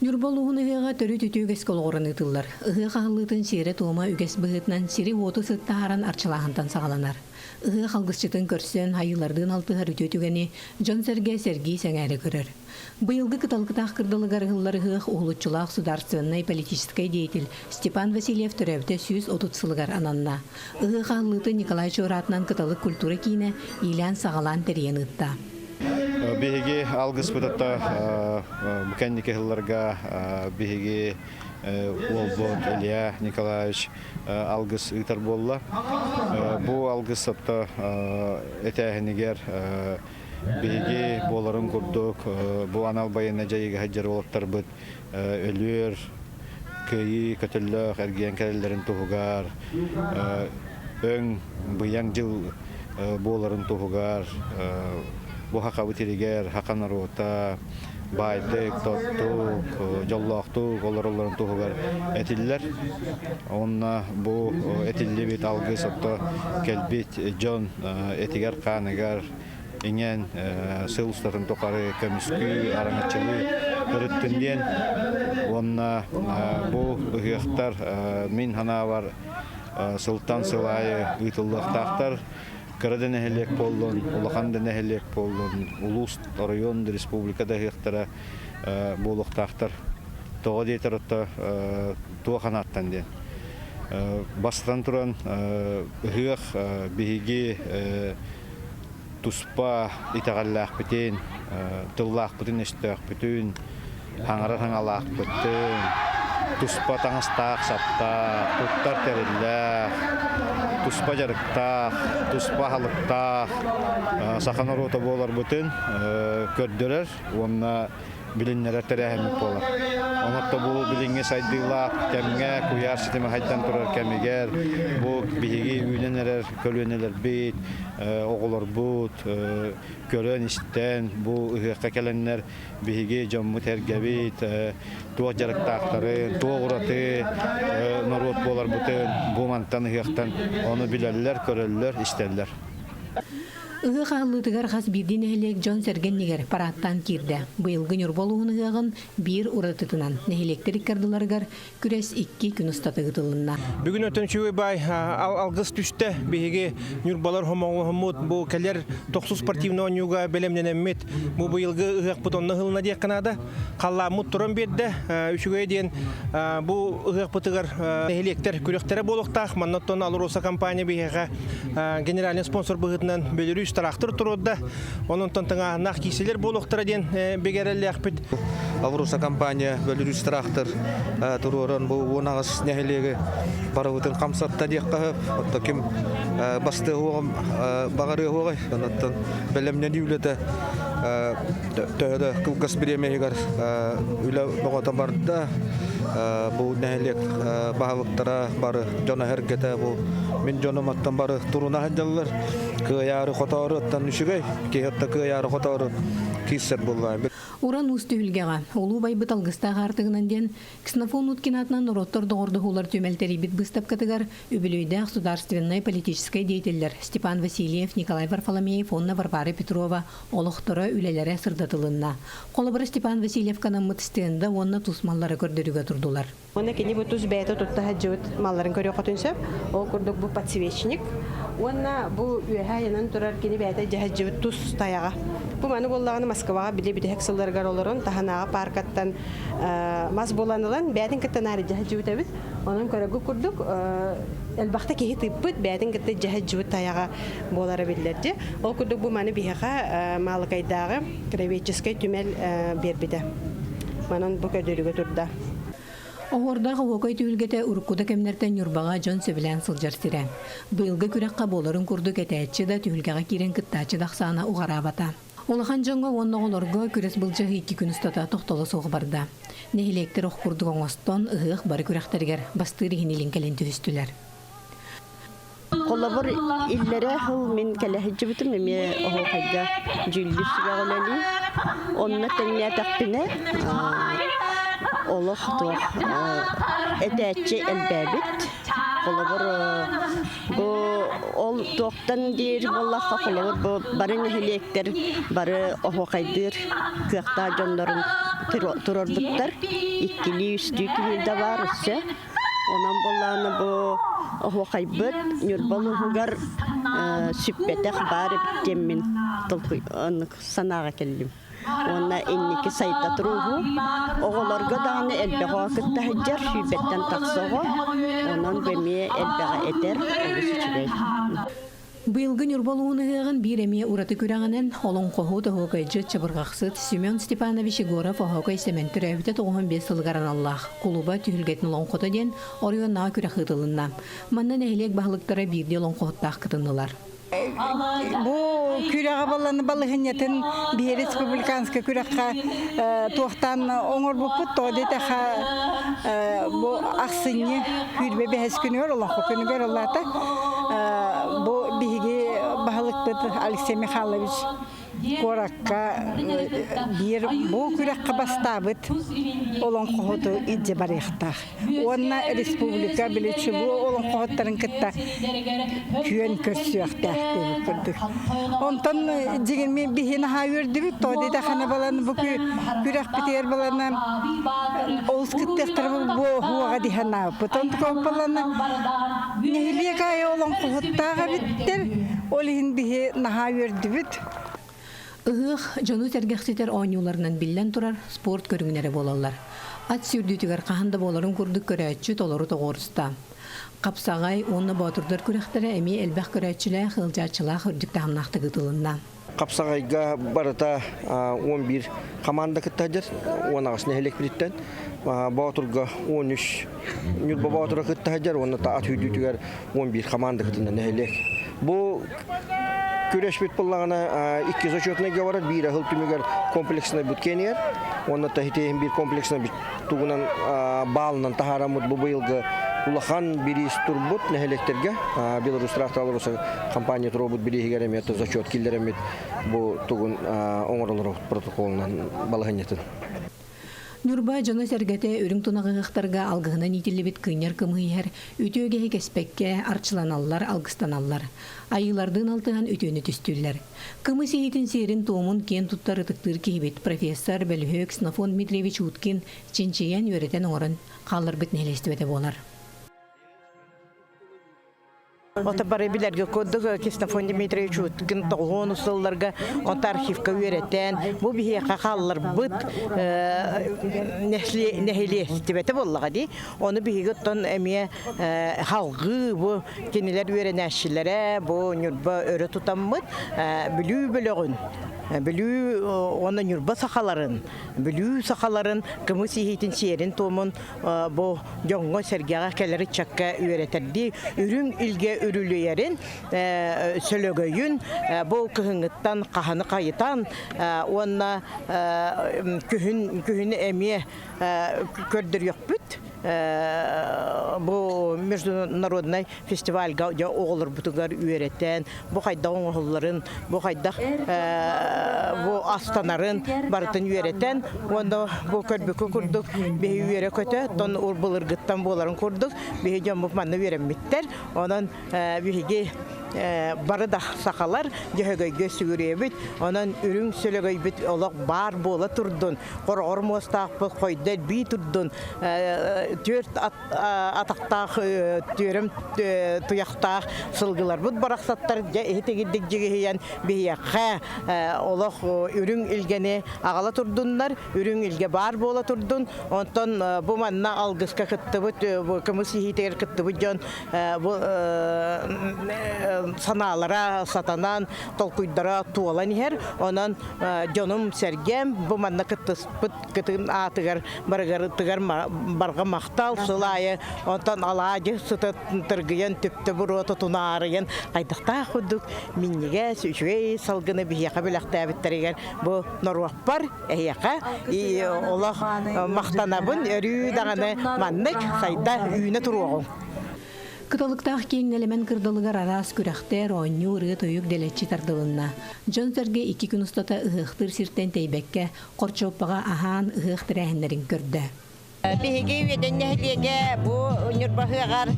Нюрболуғын ұғыға түрі түтігес колғырын ұтылар. Ұғы қағылытын сері туыма үгес бұғытынан сері оты сыттағаран арчылағынтан сағаланар. Ұғы қалғысчытын көрсен хайылардың алтығар үтетігені Жон Сергей сәңәрі көрір. Бұйылғы кыталғытақ кырдылығар ғыллар ұғық ұғылытчылақ сударственной политической деятель Степан Васильев түрәвді 130 сылығар ананна. Ұғы қағылыты Николай Чоратынан кыталық культура кейіне илян сағалан тәрен ұтта. Биһиги алгыс бутатта механики хылларга биһиги Олбот Илья Николаевич алгыс итар болла. Бу алгыс атта этәһенигер биһиги боларын курдук. Бу анал байына жайга хаҗар болыптар бит. Өлөр көйи көтөллөк эрген кәлләрен тугар. Өң буян жыл боларын тугар. Bu haqqa bitirger, haqqa narota, baydık, tuttuk, jollaqtuk, onların tuğugar etiller. Onna bu etilli bit algı sattı, kelbit, John etiger kanıgar, ingen sığılsların tokarı, kömüskü, aramatçılığı kırıttından. Onna bu hıqtar min hana var, Sultan Sılayı ıtıllıqtaqtar. Karaden ehliyek bollun, Ulaqanda ehliyek bollun, Ulus rayon Respublikada hıqtara boluqtaqtar. Toğa deytarıtta tuğa qanattan den. Bastan turan hıq bihigi tuspa itaqallaq bitin, tıllaq bitin iştaq bitin, hangarar hangalaq bitin, tuspa tangastaq saptaq, tuttar terillaq, Tuspa jarıqtaq, tuspa halıqtaq, saxana rota bolar bütün kördürer, onna bilinler tərəhəmlik bolar. Onatda bu bilinge saydığılaq, kəmgə, kuyar sistemi haydan turar kəmiger, bu bihigi üyleneler, kölüneler bit, oğular but, görən işten, bu ıhıqqa kələnlər bihigi jammu tərgəbit, tuğa jarıqtaqları, tuğa uratı, narot bolar bütün, bu mantan ıhıqtan onu bilərlər, körəllər, istərlər. Ұғы қағылытығар қас бірден әхілек Жон Сергеннегер параттан кирді. Бұйылғы нұрболуғын ұғығын бір ұратытынан нәхілектер кардыларғар күрес 2 күн ұстаты ғытылынна. Бүгін өтінші бай алғыз түсті бейге нұрбалар хомоғымыд бұл кәлер 90 спортивны ойнуға бәлемнен әммет. Бұл бұйылғы ұғық бұтонны ғылына дек қанады. Қалламыд тұрын бедді. Үшіге дейін бұл ұғық бұтығар нәхілектер күректері болуқтақ. Маннаттон Алроса компания бейге генеральный спонсор бұғытынан бөлірі тарақтыр тұруда. Оның тонтыңа нақ кейселер болуқтыра ден бегерелі әқпет. Алруса компания бөліріс тарақтыр тұруырын бұл онағыз нәхелегі барығытын қамсатта дек қағып. Отта кім басты оғым бағары оғай. Оныттан бәлемнен үйлеті түйеді күлгіс біремейгер үйлі бұғатан барды. Бұл нәхелек бағалықтара бары жона әргеті бұл мен жоныматтан бары тұруна әджалылар. Кыяры хотары оттан үшігей, кейетті кыяры хотары кейсер болғай. Уран ұсты үлгеға, олу бай бұт алғыстағы артығынан ден, ксенофон ұткинатынан ұроттыр доғырды олар төмелтері бит бұстап катығар, өбілөйді государственной политической деятельдер Степан Васильев, Николай Варфоломеев, Онна Варвара Петрова, олықтыры үлелері сырдатылынна. Қолыбыры Степан Васильев канамыт стенді онна тусмалары көрдірігі тұрдылар. Оны кені бұл тұз бәйті тұтта жауыт малларын көрі қотынсап, ол көрдік бұл подсвечник. Оны бұл үйәйінен тұрар кені бәйті жауыт тұз таяға. Бұл мәні болағаны Москваға біле-біле хексылдарғар оларын таханаға паркаттан мас боланылан бәйдің кіттен әрі жауыт әбіт. Оның көрігі көрдік әлбақта кейі тыппыт бәйдің кітті жауыт таяға болары білдерді. Ол көрдік бұл мәні бейіға малықайдағы кровеческай түмел бербеді. Мәнін бұл көділігі тұрды. Оғырдағы оғай түйілгеті ұрыққуда кәмнерден юрбаға Жон Сөбілән сылжар сірі. Бұйылғы күрекқа боларын күрді кәтәйтші да түйілгеға керен күттәтші дақсана ұғара бата. Олахан жоңға онна оларға күрес бұлжығы 2 күн ұстата тоқталы соғы барды. Нехелектер оқ күрді оңыстон ұғық бары күректергер бастыры хенелін кәлен түйістілер. Қолабыр иллері ғыл мен кәләхіджі бұтым еме оғайға жүлдісіге ғылали. Онына тәңіне тәқпіне Олық тұқ әтәтші әлбәбіт. Қолабыр ол тоқтан дейір болаққа қолабыр бары нәхелектер, бары оғайдыр, күйақта жондарын турар буттар. Иккили үстү килде бар үссе. Онан болланы бу хокайбыт нюрбалугар сүппетех бары биттеммин толку санага келдим. Онна энники сайта туруугу оголорго дагы элбега кытта хаджар сүбеттен таксого онан беме элбега этер огусучугай. Быйылгы нюрбалуунығығын бір әме ураты күрәғінен олың қоғу тоғығайжы чабырғақсыт Семен Степанович Егоров оғығай сәментір әбіті 95 сылғаран Аллах. Құлуба түйілгетін лоңқоты ден орионна күрәқытылынна. Маннан әйлек бағылықтары бірде лоңқоттақ кытынылар. Бу күрәгә баланы балыгыннатын бер республиканская күрәккә тохтан оңор бупут тоды таха бу аксыны күрбе бәһәс күнөр Аллаһ күнөр Аллата бу биге баһалык бит Алексей Михайлович Коракка бир бу күрәккә бастабыт олон кохоту идде барыхта. Онна республика билечи бу олон кохоттарын кытта күен көрсөктәк күрдүк. Онтан деген мен бихине хавырды бит тоды да хана баланы бу күрәк битер баланы олс кыттыктыр бу хуга дихана. Потом компаланы нелега олон кохоттага биттер олин бихи нахавырды бит. Ыгых жону сәргәхсетер ойнуларынан билен турар спорт көрүңнәре болалар. Ат сүрдүтүгәр каханда боларын күрдүк көрәчү толору тоғырыста. Капсагай онны батырдар күрәхтәре эми элбәх көрәчүләр хылжачылар хүрдүк тәмнакты гытылынна. Капсагайга барыта 11 команда кыттадыр. Онагыс нәһелек биттен. Батырга 13 нюрба батырга кыттадыр. Онны та ат хүрдүтүгәр 11 команда кыттында нәһелек. Бу Күрәш бит буллагына 2 зачетный говорят, бир ахыл түмегер комплексный бүткенер. Онда тахитем бир комплексный бит тугунан балынан тахарамут бу быелгы улахан бирис турбут нәһелектерге Беларусь тракторлары компания турбут биригер эмет зачет киллеремет бу тугун оңорлор протоколунан балыгыннатын. Нурба жана сәргәте өрүң тунагыгыктарга алгыгына нитилебит кыйнер кымыйер, үтөөгө кеспекке арчыланаллар, алгыстаналлар. Айылардын алтыган өтөнү түстүлләр. Кымы сейитин серин туумун кен туттары тыктыр кийбит профессор Белхөк Снафон Дмитриевич Уткин чинчиян өретен орын калыр бит нелестебете болар. Ота бары билерге коддуга Кистофон Дмитриевич Уткин 90 сылларга ота архивка өретен бу бие какаллар быт нехли тибете боллага ди. Оны биге тон эме халгы бу кенелер өренәшилләре бу нюрба өрө тутаммыт билүү бөлөгүн. Билүү оны нюрба сахаларын, билүү сахаларын кымы сихитин серин томун бу жоңго сергага келери чакка өретерди. Үрүң илге үрүлөйерин сөлөгөйүн бу кыһыңыттан каханы кайытан онна күһүн эме көрдөр ёкпут. Бу международный фестивальга оғылыр бұтығар үйереттен, бу қайда оңғыларын, бу қайда бу астанарын барытын үйереттен, онда бу көрбікі күрдік, бейі үйере көті, тон ұлбылыр ғыттан боларын күрдік, бейі жамбық манны үйереметтер, онан бейге бары да сақалар жөһөгөйгө сүгүребит, онан үрүң сөлөгөйбит олақ бар бола турдун, қорғыр мостақпы қойдар бей турдун, төрт атақтақ төрім тұяқтақ сылғылар бұд барақсаттар етегедік жегейен бейеққа олақ үрің үлгені ағала турдундар, үрің үлге бар бола турдун, онтан бұл манна алғысқа қытты бұд, кымыс ехетер қытты бұд жон саналара сатанан толкуйдара туалан хер онан жоным сергем бу манна кыттыспыт кытын атыгар баргар тыгар барга мактал сылайы онтан алаажы сытыт тыргыян төптө бурота тунарыян кайдакта худук минниге сүчөй салгыны бияка белактабиттеригер бу норваппар эяка и олах мактанабын өрүү даганы маннык сайда үйүнө туругун. Кыталыктах кеңнелемен кырдылыгар арас күрәхтер ойню рыт ойук делечи тардылынна. Жон сәрге 2 күн устата ыхтыр сиртен тейбекке корчоппага ахан ыхтыр әһеннәрин көрдө. Биһиги үеден нәһлиге бу нюрбахыгар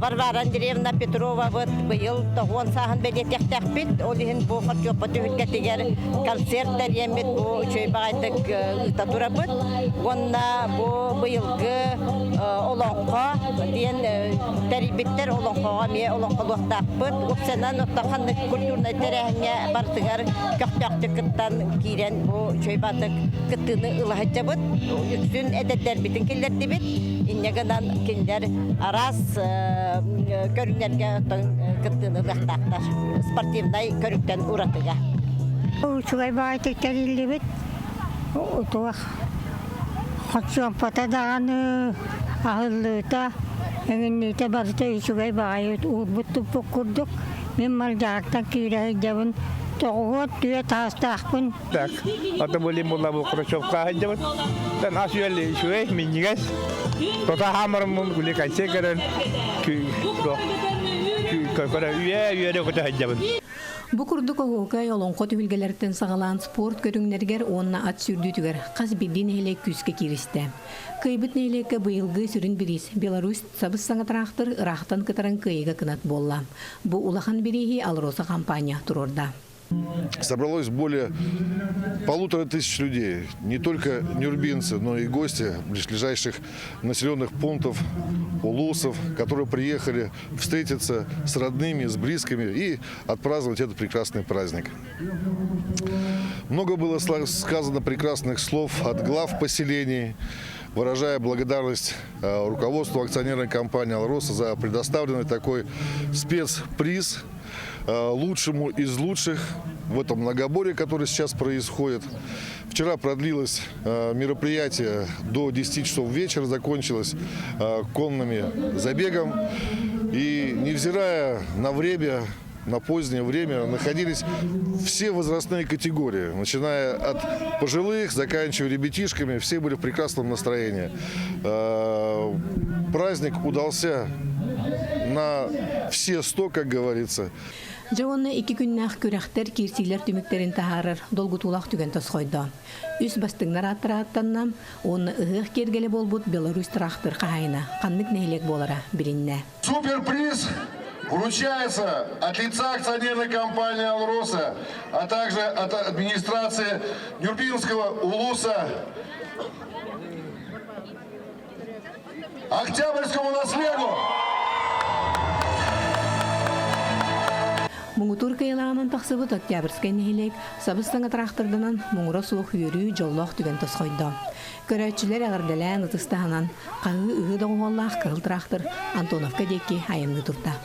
Варвара Андреевна Петрова вот быйыл тоғон саһын бәдетектәкпит, ол иһин бу хатчопа түһүлгәтигәр концерттер емет бу чөй багайдык ыта бут. Онна бу быйылгы олонқа диен тәрбиттер олонқаға ме олонқалыктаппыт. Упсенан оттахан культурный терәһенә бартыгар көктәктәктән кирен бу чөй батык кытыны ылахача бут. Үксүн әдәттәр битен килләрди бит. Иннегенан киндер арас көрүнәргә кытыны ылахтактар. Спортивный көрүктән уратыга. Учугай багайтыктар иллибит. Утуак. Хатчуан патадаганы ахыллыта. Эңиннете барыта учугай багайыт урбутту покурдук. Мен малжактан кирәй жабын. Тоғуот түйе тастақпын. Так, ата болим була бу Крачевка хаҗабат. Тан асюэлли шуэй минигас. Тота хамармын гуле кайсе керен. Кара үе дә көтә хаҗабат. Бу курдук огукай олонқо түбилгелерден сагалаан спорт көрүңнәргәр онна ат сүрдүтүгәр каз бидин эле күскә киристе. Кыйбыт нейлекке быйылгы сүрүн бирис Беларусь сабыс саңатрактыр рахтан кытаран кыйга кынат болла. Бу улахан бирихи Алроса компания турорда. Собралось более 1500 людей. Не только нюрбинцы, но и гости ближайших населенных пунктов, улусов, которые приехали встретиться с родными, с близкими и отпраздновать этот прекрасный праздник. Много было сказано прекрасных слов от глав поселений, выражая благодарность руководству акционерной компании «Алроса» за предоставленный такой спецприз лучшему из лучших в этом многоборье, которое сейчас происходит. Вчера продлилось мероприятие до 10 часов вечера, закончилось конными забегом. И невзирая на время, на позднее время, находились все возрастные категории, начиная от пожилых, заканчивая ребятишками, все были в прекрасном настроении. Праздник удался на все 100, как говорится. Жауынны 2 күннәк күрәхтер кирсилер түміктерін тахарыр долгутулақ түген тосқойды. Үс бастыңнар аттыраттаннам, оны ұғық кергелі болбут Беларусь трактор қағайына, қанмык нәйлек болара бірінне. Суперприз вручается от лица акционерной компании «Алроса», а также от администрации Нюрбинского улуса Октябрьскому наследу. Муңутур кыйлаанын тақсыбыт Октябрьскай нәйлек сабыстаңа тракторданан муңура суық үйрі жоллоқ түген тосқойды. Көрәтчілер ағырдалән ұтыстағынан қағы ұғы доғуаллақ қығыл трактор Антоновка декі айымды тұрда.